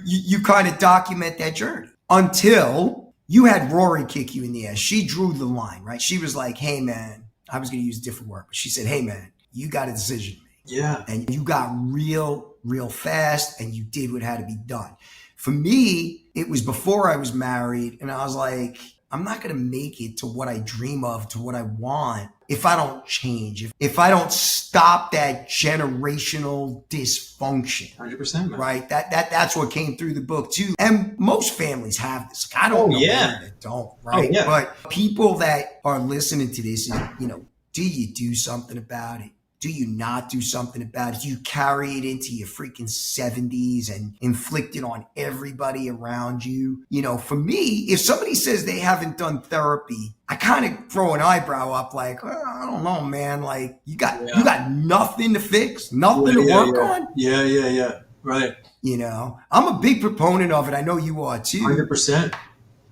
you kind of document that journey until you had Rory kick you in the ass. She drew the line, right? She was like, hey, man, I was going to use a different word, but she said, hey, man, you got a decision to make. Yeah. And you got real fast and you did what had to be done. For me, it was before I was married and I was like, I'm not going to make it to what I dream of, to what I want, if I don't change, if I don't stop that generational dysfunction. 100%, man. Right? That's what came through the book too. And most families have this. I don't know that don't, right? But people that are listening to this, you know, do you do something about it? Do you not do something about it? Do you carry it into your freaking 70s and inflict it on everybody around you? You know, for me, if somebody says they haven't done therapy, I kind of throw an eyebrow up like, I don't know, man. Like, you got nothing to fix, nothing to work on. Yeah. Right. You know, I'm a big proponent of it. I know you are too. 100%.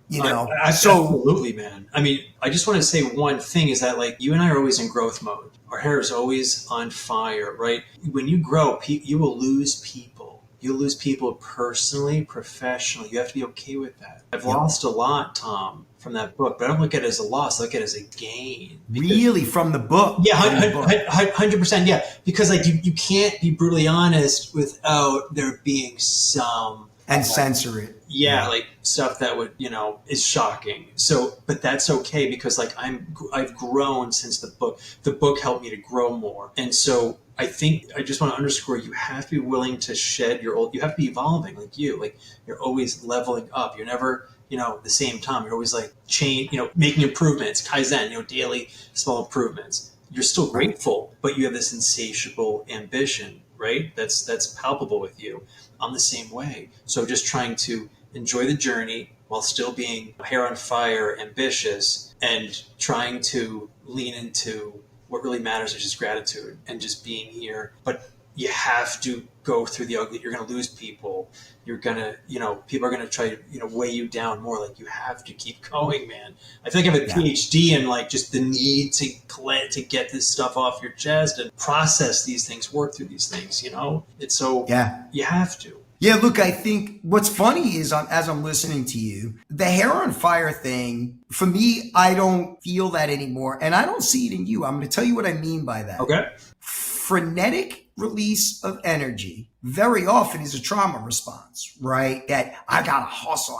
You know, Absolutely, man. I mean, I just want to say one thing is that like you and I are always in growth mode. Our hair is always on fire, right? When you grow, you will lose people. You'll lose people personally, professionally. You have to be okay with that. I've lost a lot, Tom, from that book, but I don't look at it as a loss. I look at it as a gain. Really, from the book? Yeah, 100%. Yeah, because like you can't be brutally honest without there being some and censor it. Yeah, like stuff that would, is shocking. So, but that's okay because like I've grown since the book. The book helped me to grow more. And so I think I just want to underscore, you have to be willing to shed your old, you have to be evolving like you're always leveling up. You're never, the same Tom. You're always like making improvements, Kaizen, daily small improvements. You're still grateful, but you have this insatiable ambition, right? That's palpable with you. I'm the same way. So just trying to enjoy the journey while still being hair on fire, ambitious, and trying to lean into what really matters, which is gratitude and just being here. But you have to go through the ugly. You're going to lose people. You're going to, people are going to try to, weigh you down more. Like you have to keep going, man. I feel like I have a PhD in like just the need to get this stuff off your chest and process these things, work through these things, It's so, you have to. Yeah, look, I think what's funny is as I'm listening to you, the hair on fire thing, for me, I don't feel that anymore. And I don't see it in you. I'm going to tell you what I mean by that. Okay. Frenetic release of energy very often is a trauma response, right? That I got to hustle.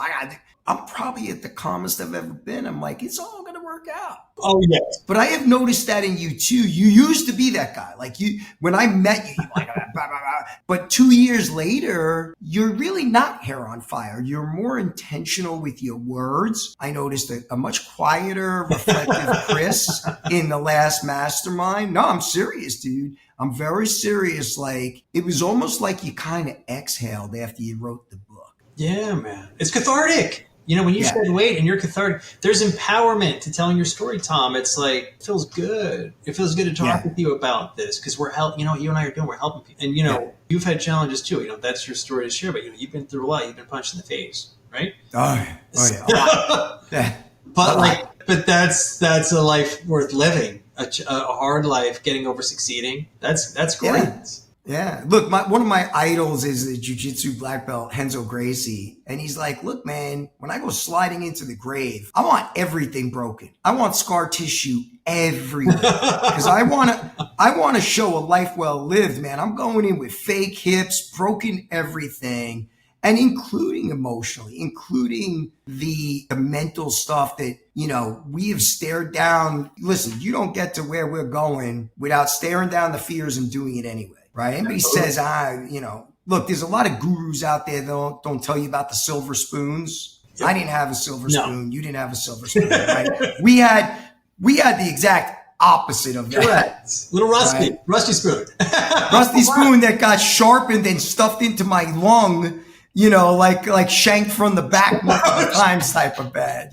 I'm probably at the calmest I've ever been. I'm like, it's all going to work out. Oh, yes. But I have noticed that in you too. You used to be that guy. Like when I met you, you're like, blah, blah, blah. But 2 years later, you're really not hair on fire. You're more intentional with your words. I noticed a much quieter, reflective Chris in the last mastermind. No, I'm serious, dude. I'm very serious. Like it was almost like you kind of exhaled after you wrote the book. Yeah, man. It's cathartic. When you shed weight and you're cathartic, there's empowerment to telling your story, Tom. It's like, it feels good. It feels good to talk with you about this because we're helping, you and I are doing, we're helping people. And, you've had challenges too. That's your story to share, but you've been through a lot. You've been punched in the face, right? Oh yeah. But that's a life worth living, a hard life, getting over succeeding. That's great. Yeah. Look, one of my idols is the jiu-jitsu black belt, Renzo Gracie. And he's like, look, man, when I go sliding into the grave, I want everything broken. I want scar tissue everywhere because I want to show a life well lived, man. I'm going in with fake hips, broken everything, and including emotionally, including the mental stuff that, we have stared down. Listen, you don't get to where we're going without staring down the fears and doing it anyway. Right? Anybody says, look, there's a lot of gurus out there that don't tell you about the silver spoons. Yep. I didn't have a silver spoon. You didn't have a silver spoon, right? We had the exact opposite of that. Correct. Little rusty spoon. Rusty spoon that got sharpened and stuffed into my lung, like shanked from the back multiple times type of bad,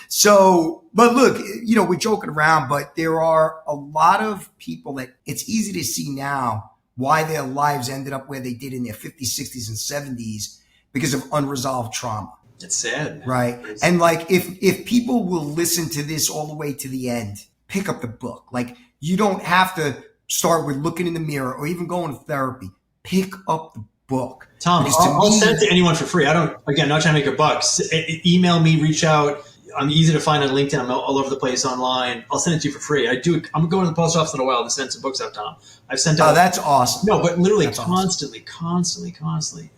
So, but look, we're joking around, but there are a lot of people that it's easy to see now why their lives ended up where they did in their 50s, 60s, and 70s because of unresolved trauma. It's sad, man. Right? And like, if people will listen to this all the way to the end, pick up the book. Like, you don't have to start with looking in the mirror or even going to therapy. Pick up the book. Tom, I'll send it to anyone for free. Not trying to make a buck. Email me, reach out. I'm easy to find on LinkedIn. I'm all over the place online. I'll send it to you for free. I'm going to the post office in a while to send some books out, Tom. I've sent out. Oh, that's awesome. No, but literally that's constantly.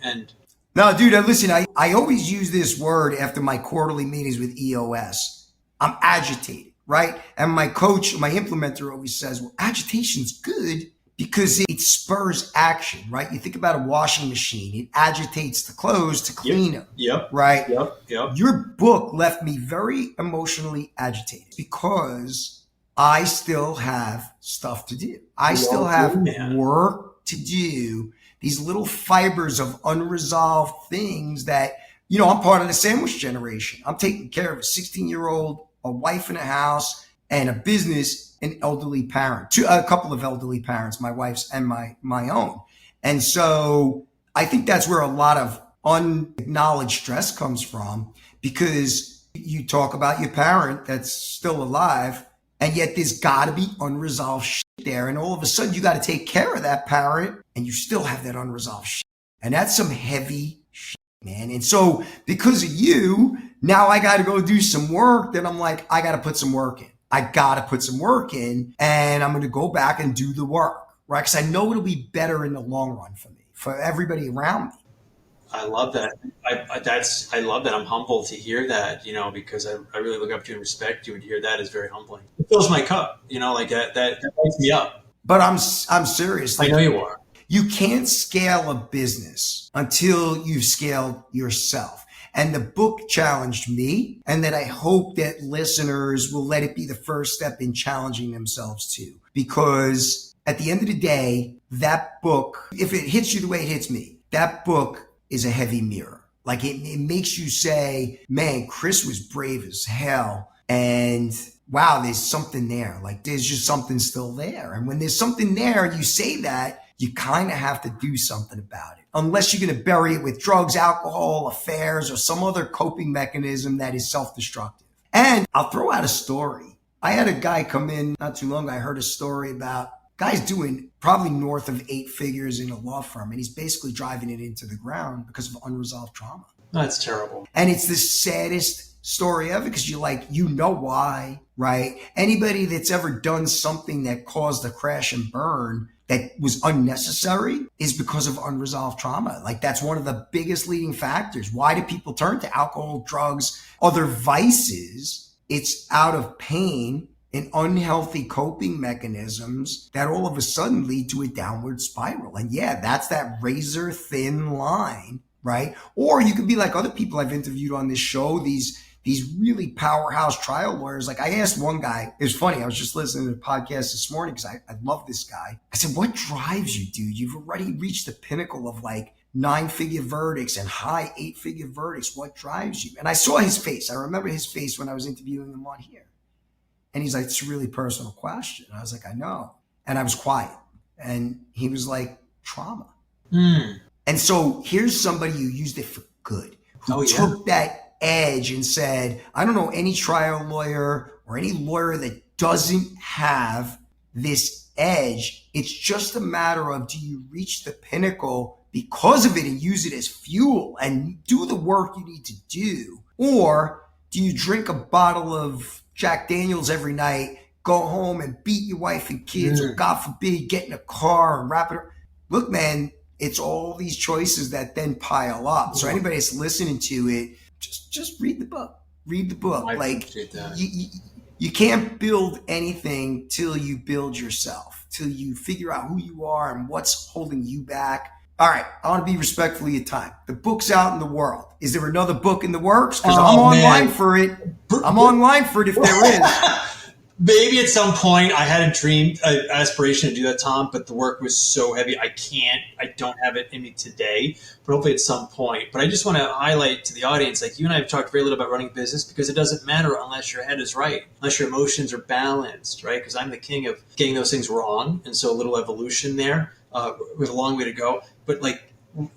And no, dude, listen, I always use this word after my quarterly meetings with EOS. I'm agitated, right? And my coach, my implementer always says, well, agitation's good because it spurs action, right? You think about a washing machine. It agitates the clothes to clean them. Yep. Right? Yep. Your book left me very emotionally agitated because I still have stuff to do. I still have work to do. These little fibers of unresolved things that, I'm part of the sandwich generation. I'm taking care of a 16-year-old, a wife in a house, and a business, an elderly parent, a couple of elderly parents, my wife's and my own. And so I think that's where a lot of unacknowledged stress comes from because You talk about your parent that's still alive, and yet there's got to be unresolved shit there. And all of a sudden, you got to take care of that parent, and you still have that unresolved shit. And that's some heavy shit, man. And so because of you, now I got to go do some work. Then I'm like, I got to put some work in. I got to put some work in, and I'm going to go back and do the work, right? Because I know it'll be better in the long run for me, for everybody around me. I love that. I love that. I'm humbled to hear that, because I really look up to you and respect you, and to hear that is very humbling. It fills my cup, like that lights me up. But I'm serious. I know you are. You can't scale a business until you've scaled yourself. And the book challenged me, and that I hope that listeners will let it be the first step in challenging themselves too. Because at the end of the day, that book, if it hits you the way it hits me, that book is a heavy mirror. Like it makes you say, man, Chris was brave as hell. And wow, there's something there. Like there's just something still there. And when there's something there and you say that, you kind of have to do something about it. Unless you're going to bury it with drugs, alcohol, affairs, or some other coping mechanism that is self-destructive. And I'll throw out a story. I had a guy come in not too long ago. I heard a story about guy's doing probably north of 8 figures in a law firm, and he's basically driving it into the ground because of unresolved trauma. That's terrible. And it's the saddest story ever because you're like, why, right? Anybody that's ever done something that caused a crash and burn that was unnecessary is because of unresolved trauma. Like that's one of the biggest leading factors. Why do people turn to alcohol, drugs, other vices? It's out of pain and unhealthy coping mechanisms that all of a sudden lead to a downward spiral. And yeah, that's that razor thin line, right? Or you could be like other people I've interviewed on this show, these really powerhouse trial lawyers. Like I asked one guy, it was funny. I was just listening to the podcast this morning because I love this guy. I said, what drives you, dude? You've already reached the pinnacle of like 9-figure verdicts and high 8-figure verdicts. What drives you? And I saw his face. I remember his face when I was interviewing him on here. And he's like, it's a really personal question. And I was like, I know. And I was quiet. And he was like, trauma. And so here's somebody who used it for good, who took that edge and said, I don't know any trial lawyer or any lawyer that doesn't have this edge. It's just a matter of, do you reach the pinnacle because of it and use it as fuel and do the work you need to do? Or do you drink a bottle of Jack Daniels every night, go home and beat your wife and kids, or God forbid, get in a car and wrap it up? Look, man, it's all these choices that then pile up. So anybody that's listening to it, just read the book. Read the book. I like appreciate that. you can't build anything till you build yourself, till you figure out who you are and what's holding you back. All right, I want to be respectful of your time. The book's out in the world. Is there another book in the works? Because I'm online for it. I'm online for it if there is. Maybe at some point I had a dream, an aspiration to do that, Tom, but the work was so heavy. I don't have it in me today, but hopefully at some point. But I just want to highlight to the audience, like you and I have talked very little about running a business because it doesn't matter unless your head is right, unless your emotions are balanced, right? Because I'm the king of getting those things wrong. And so a little evolution there with a long way to go. But like,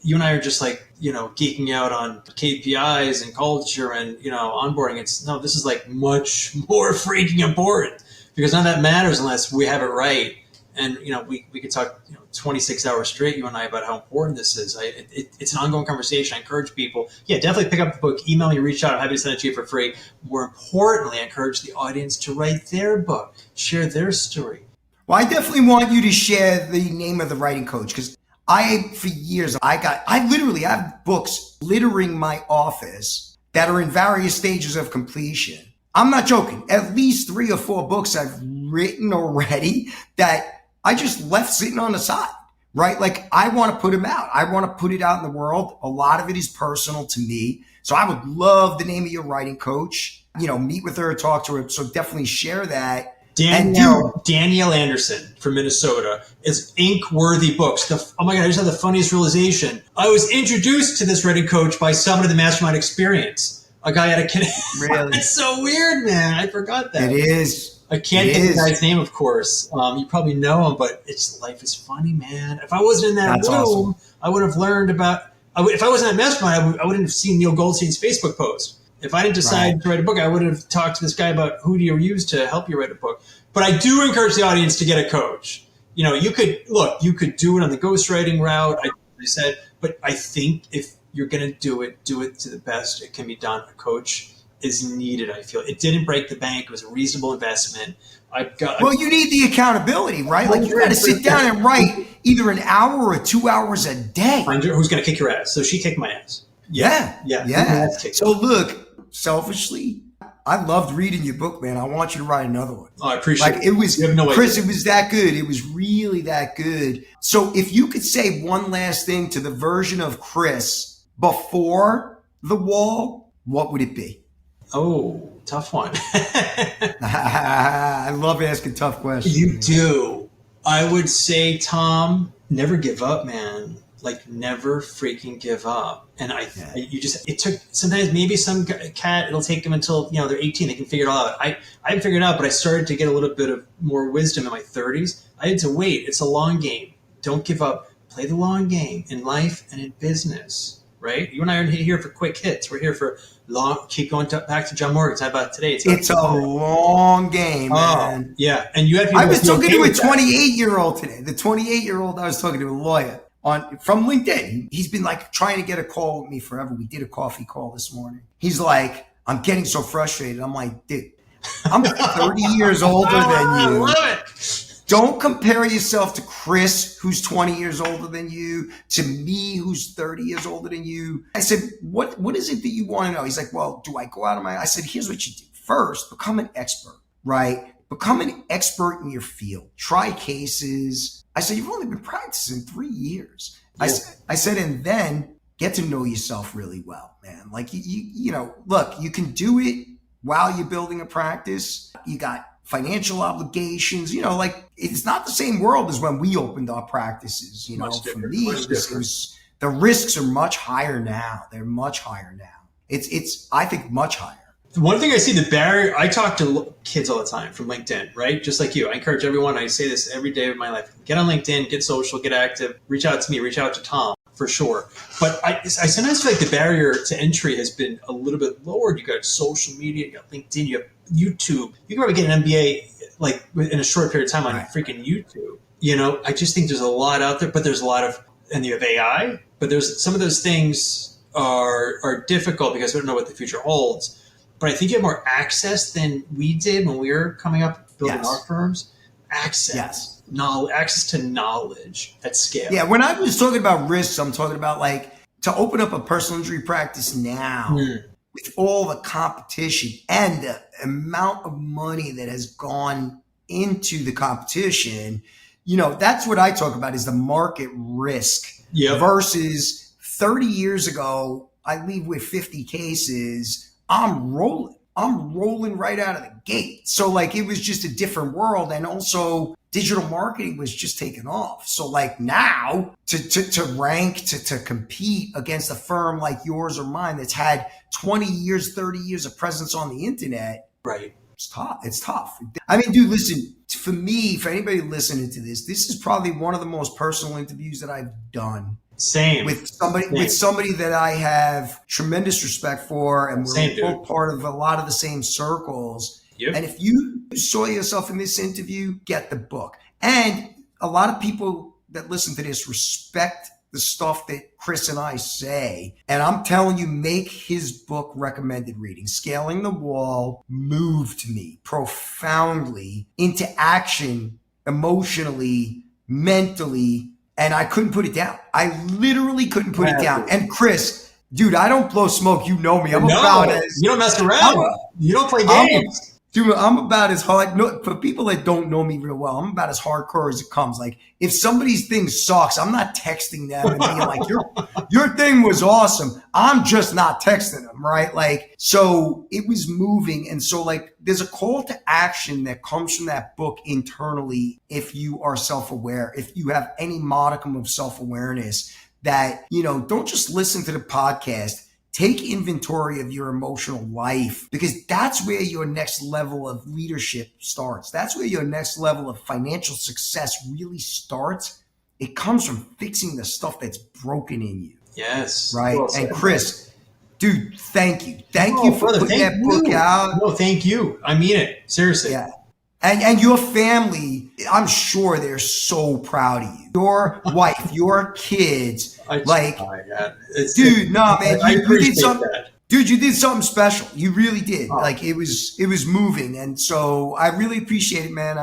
you and I are just like, geeking out on KPIs and culture and, onboarding. This is like much more freaking important because none of that matters unless we have it right. And, we could talk, 26 hours straight, you and I, about how important this is. It's an ongoing conversation. I encourage people, definitely pick up the book, email me, reach out. I'm happy to send it to you for free. More importantly, I encourage the audience to write their book, share their story. Well, I definitely want you to share the name of the writing coach because for years, I have books littering my office that are in various stages of completion. I'm not joking. At least 3 or 4 books I've written already that I just left sitting on the side, right? Like I want to put them out. I want to put it out in the world. A lot of it is personal to me. So I would love the name of your writing coach, meet with her, talk to her. So definitely share that. Danielle Anderson from Minnesota is ink-worthy books. Oh my God, I just had the funniest realization. I was introduced to this writing coach by someone in the Mastermind Experience. A guy at a kid. Really? It's so weird, man. I forgot that. It is. I can't get the guy's name, of course. You probably know him, but life is funny, man. If I wasn't in that room, awesome. I would have learned about. If I wasn't at Mastermind, I wouldn't have seen Neil Goldstein's Facebook post. If I didn't decide to write a book, I would have talked to this guy about who do you use to help you write a book. But I do encourage the audience to get a coach. You could do it on the ghostwriting route, I said, but I think if you're going to do it to the best it can be done. A coach is needed, I feel. It didn't break the bank. It was a reasonable investment. You need the accountability, right? Like you got to sit down and write either an hour or 2 hours a day. Who's going to kick your ass? So she kicked my ass. Yeah. So look, selfishly, I loved reading your book, man. I want you to write another one. Oh, I appreciate it. It was, you have no Chris, idea. it was that good. It was really that good. So if you could say one last thing to the version of Chris before the wall, what would it be? Oh, tough one. I love asking tough questions. You do. I would say, Tom, never give up, man. Like, never freaking give up. And it took, sometimes maybe some cat, it'll take them until, they're 18, they can figure it all out. I haven't figured it out, but I started to get a little bit of more wisdom in my 30s. I had to wait. It's a long game. Don't give up. Play the long game in life and in business, right? You and I are here for quick hits. We're here for long, keep going back to John Morgan's. How about today? It's a long game, man. Yeah. And you have I was talking to a 28-year-old today. The 28-year-old I was talking to, a lawyer. From LinkedIn. He's been like trying to get a call with me forever. We did a coffee call this morning. He's like, I'm getting so frustrated. I'm like, dude, I'm 30 years older than you. I love it. Don't compare yourself to Chris, who's 20 years older than you, to me, who's 30 years older than you. I said, what is it that you want to know? He's like, well, do I go out of I said, here's what you do. First, become an expert, right? Become an expert in your field. Try cases. I said, you've only been practicing 3 years. Yeah. I said, and then get to know yourself really well, man. Like, look, you can do it while you're building a practice. You got financial obligations, like it's not the same world as when we opened our practices. For me, the risks are much higher now. They're much higher now. It's I think much higher. One thing I see, the barrier, I talk to kids all the time from LinkedIn, right? Just like you. I encourage everyone. I say this every day of my life. Get on LinkedIn, get social, get active, reach out to me, reach out to Tom for sure. But I sometimes feel like the barrier to entry has been a little bit lowered. You got social media, you got LinkedIn, you have YouTube. You can probably get an MBA like in a short period of time on freaking YouTube. I just think there's a lot out there, but there's a lot of, and you have AI, but there's some of those things are difficult because we don't know what the future holds. But I think you have more access than we did when we were coming up building our firms. Access to knowledge at scale. Yeah, when I was talking about risks, I'm talking about like to open up a personal injury practice now with all the competition and the amount of money that has gone into the competition. That's what I talk about is the market risk versus 30 years ago, I leave with 50 cases. I'm rolling right out of the gate. So like, it was just a different world. And also digital marketing was just taking off. So like now to rank, to compete against a firm like yours or mine, that's had 20 years, 30 years of presence on the internet. Right. It's tough. I mean, dude, listen, for me, for anybody listening to this is probably one of the most personal interviews that I've done. Same. With somebody that I have tremendous respect for, and we're both part of a lot of the same circles. Yep. And if you saw yourself in this interview, get the book. And a lot of people that listen to this respect the stuff that Chris and I say. And I'm telling you, make his book recommended reading. Scaling the Wall moved me profoundly into action, emotionally, mentally. And I couldn't put it down. I literally couldn't put it down. And Chris, dude, I don't blow smoke. You know me. You don't mess around. You don't play games. I'm about as hard. No, for people that don't know me real well, I'm about as hardcore as it comes. Like, if somebody's thing sucks, I'm not texting them and being like, your thing was awesome. I'm just not texting them, right? Like, so it was moving. And so like, there's a call to action that comes from that book internally. If you are self-aware, if you have any modicum of self-awareness, that, don't just listen to the podcast. Take inventory of your emotional life, because that's where your next level of leadership starts. That's where your next level of financial success really starts. It comes from fixing the stuff that's broken in you. Yes. Right. And Chris, Dude, thank you. Thank you for brother, putting that book out. No, thank you. I mean it. Seriously. Yeah. And your family, I'm sure they're so proud of you. Your wife, your kids, dude, no, man, I you appreciate did something. that. Dude, you did something special. You really did. Like it was moving, and so I really appreciate it, man.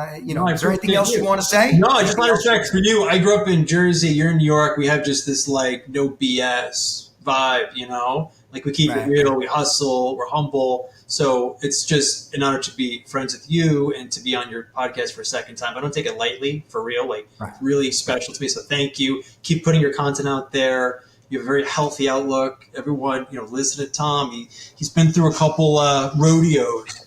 Is there anything else you want to say? No, I just want to respect for you. I grew up in Jersey. You're in New York. We have just this like no BS vibe, Like we keep it real. We hustle. We're humble. So it's just an honor to be friends with you and to be on your podcast for a second time. I don't take it lightly, for real. Really special to me. So thank you. Keep putting your content out there. You have a very healthy outlook. Everyone, listen to Tom. He's been through a couple rodeos.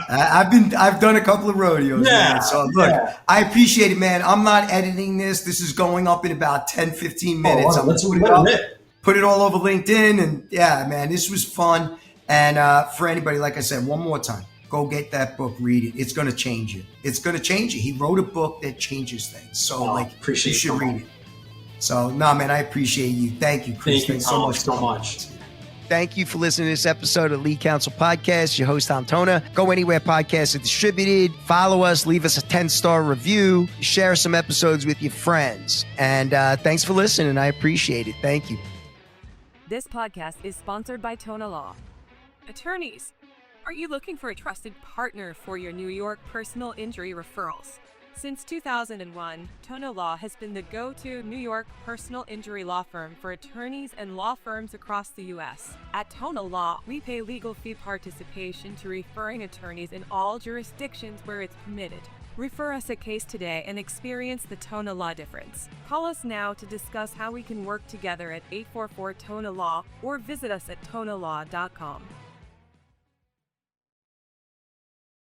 I've done a couple of rodeos, man. So look, I appreciate it, man. I'm not editing this. This is going up in about 10, 15 minutes. I'm let's put it all over LinkedIn, and yeah, man, this was fun. And for anybody, like I said, one more time, go get that book, read it. It's going to change you. It's going to change you. He wrote a book that changes things. So you should read it. So, man, I appreciate you. Thank you, Chris. Thank you so much. Thank you for listening to this episode of Lead Counsel Podcast. Your host, Tom Tona. Go anywhere podcasts are distributed. Follow us. Leave us a 10-star review. Share some episodes with your friends. And thanks for listening. I appreciate it. Thank you. This podcast is sponsored by TonaLaw. Attorneys, are you looking for a trusted partner for your New York personal injury referrals? Since 2001, TonaLaw has been the go-to New York personal injury law firm for attorneys and law firms across the U.S. At TonaLaw, we pay legal fee participation to referring attorneys in all jurisdictions where it's permitted. Refer us a case today and experience the TonaLaw difference. Call us now to discuss how we can work together at 844-TONA-LAW or visit us at TonaLaw.com.